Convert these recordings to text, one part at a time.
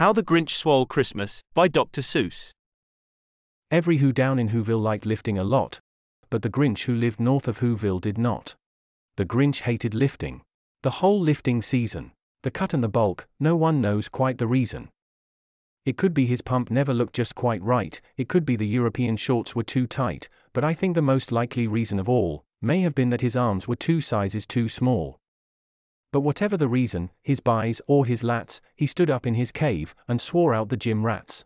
How the Grinch Swole Christmas, by Dr. Seuss. Every Who down in Whoville liked lifting a lot, but the Grinch who lived north of Whoville did not. The Grinch hated lifting. The whole lifting season. The cut and the bulk, no one knows quite the reason. It could be his pump never looked just quite right, it could be the European shorts were too tight, but I think the most likely reason of all may have been that his arms were 2 sizes too small. But whatever the reason, his buys or his lats, he stood up in his cave and swore out the gym rats.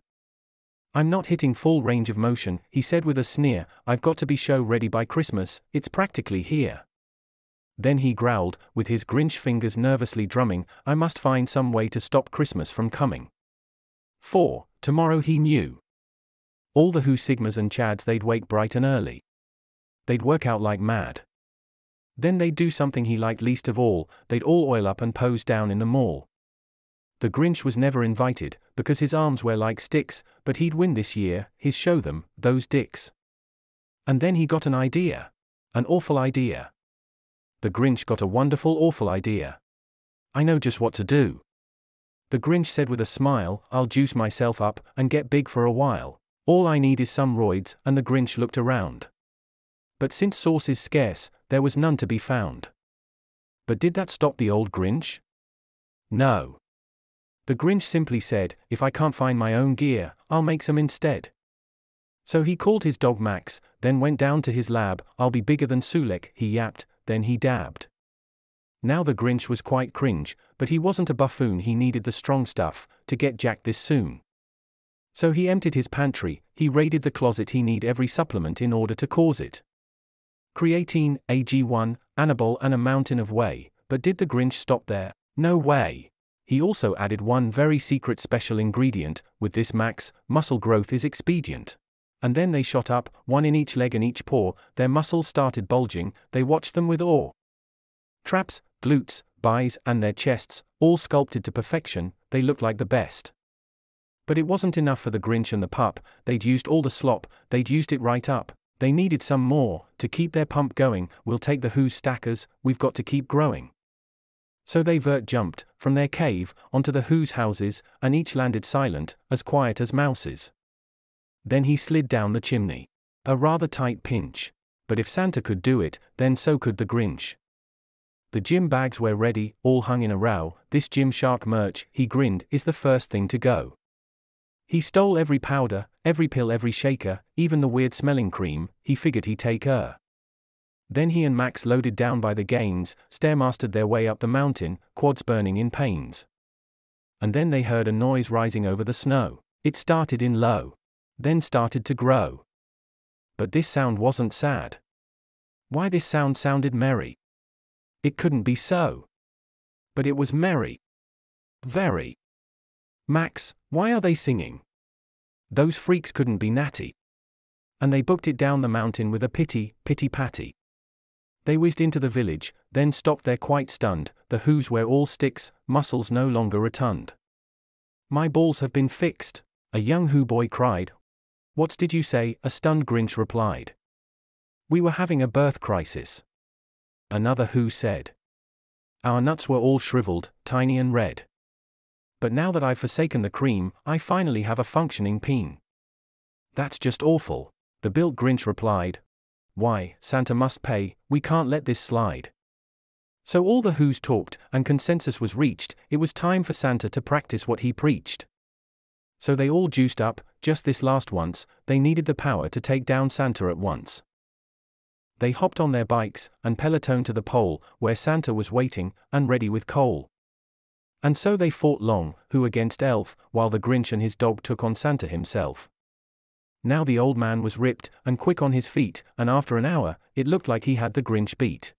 "I'm not hitting full range of motion," he said with a sneer, "I've got to be show ready by Christmas, it's practically here." Then he growled, with his Grinch fingers nervously drumming, "I must find some way to stop Christmas from coming." For tomorrow he knew. All the Who Sigmas and Chads, they'd wake bright and early. They'd work out like mad. Then they'd do something he liked least of all, they'd all oil up and pose down in the mall. The Grinch was never invited, because his arms were like sticks, but he'd win this year, he'd show them, those dicks. And then he got an idea. An awful idea. The Grinch got a wonderful awful idea. "I know just what to do." The Grinch said with a smile, "I'll juice myself up, and get big for a while. All I need is some roids," and the Grinch looked around. But since sauce is scarce, there was none to be found. But did that stop the old Grinch? No. The Grinch simply said, "If I can't find my own gear, I'll make some instead." So he called his dog Max, then went down to his lab. "I'll be bigger than Sulek," he yapped, then he dabbed. Now the Grinch was quite cringe, but he wasn't a buffoon, he needed the strong stuff to get jacked this soon. So he emptied his pantry, he raided the closet, he need every supplement in order to cause it. Creatine, AG1, anabol and a mountain of whey, but did the Grinch stop there? No way. He also added one very secret special ingredient. With this Max, muscle growth is expedient. And then they shot up, one in each leg and each paw, their muscles started bulging, they watched them with awe. Traps, glutes, buys and their chests, all sculpted to perfection, they looked like the best. But it wasn't enough for the Grinch and the pup, they'd used all the slop, they'd used it right up. They needed some more, to keep their pump going. "We'll take the Who's stackers, we've got to keep growing." So they jumped, from their cave, onto the Who's houses, and each landed silent, as quiet as mouses. Then he slid down the chimney. A rather tight pinch. But if Santa could do it, then so could the Grinch. The gym bags were ready, all hung in a row. This Gym Shark merch, he grinned, is the first thing to go. He stole every powder, every pill, every shaker, even the weird-smelling cream, he figured he'd take her. Then he and Max loaded down by the gains, stairmastered their way up the mountain, quads burning in pains. And then they heard a noise rising over the snow. It started in low. Then started to grow. But this sound wasn't sad. Why, this sound sounded merry. It couldn't be so. But it was merry. Very. "Max, why are they singing? Those freaks couldn't be natty." And they booked it down the mountain with a pity-patty. They whizzed into the village, then stopped there quite stunned. The Who's were all sticks, muscles no longer rotund. "My balls have been fixed," a young Who boy cried. "What did you say?" a stunned Grinch replied. "We were having a birth crisis," another Who said. "Our nuts were all shriveled, tiny and red. But now that I've forsaken the cream, I finally have a functioning peen." "That's just awful," the built Grinch replied. "Why, Santa must pay, we can't let this slide." So all the Who's talked, and consensus was reached, it was time for Santa to practice what he preached. So they all juiced up, just this last once, they needed the power to take down Santa at once. They hopped on their bikes, and pelotoned to the pole, where Santa was waiting, and ready with coal. And so they fought long, Who against Elf, while the Grinch and his dog took on Santa himself. Now the old man was ripped, and quick on his feet, and after an hour, it looked like he had the Grinch beat.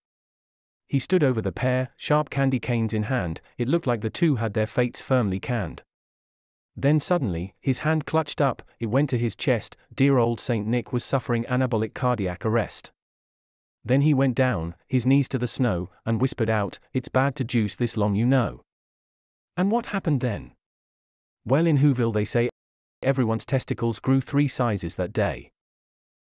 He stood over the pair, sharp candy canes in hand, it looked like the two had their fates firmly canned. Then suddenly, his hand clutched up, it went to his chest, dear old Saint Nick was suffering anabolic cardiac arrest. Then he went down, his knees to the snow, and whispered out, "It's bad to juice this long, you know." And what happened then? Well, in Whoville they say everyone's testicles grew 3 sizes that day.